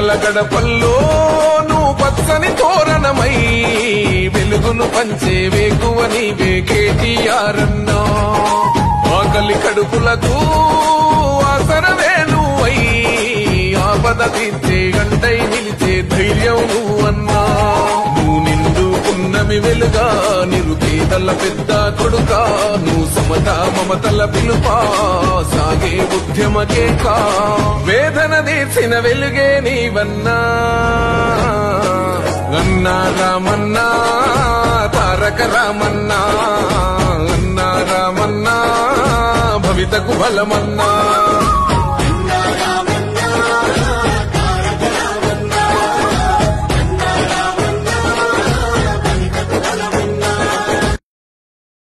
ప్రజల గడపల్లో నువ్వు పచ్చని తోరణమై వెలుగును పంచే వేకువ నీవే కేటీఆర్ అన్నా. ఆకలి కడుపులకు ఆసరవే నువ్వై ఆపద తీర్చే గంటై నిలిచే ధైర్యం నువ్వన్నా. నువ్వు నిండుకున్నమి వెలుగా నిరుపేదల పెద్ద కొడుకా. నువ్వు సమత మమతల పిలుపా సాగే ఉద్యమకే కా. వేదన తీర్చిన వెలుగే నీవన్నా. అన్నా రామన్నా తారక రామన్నా. అన్నా రామన్నా భవితకు బలమన్నా.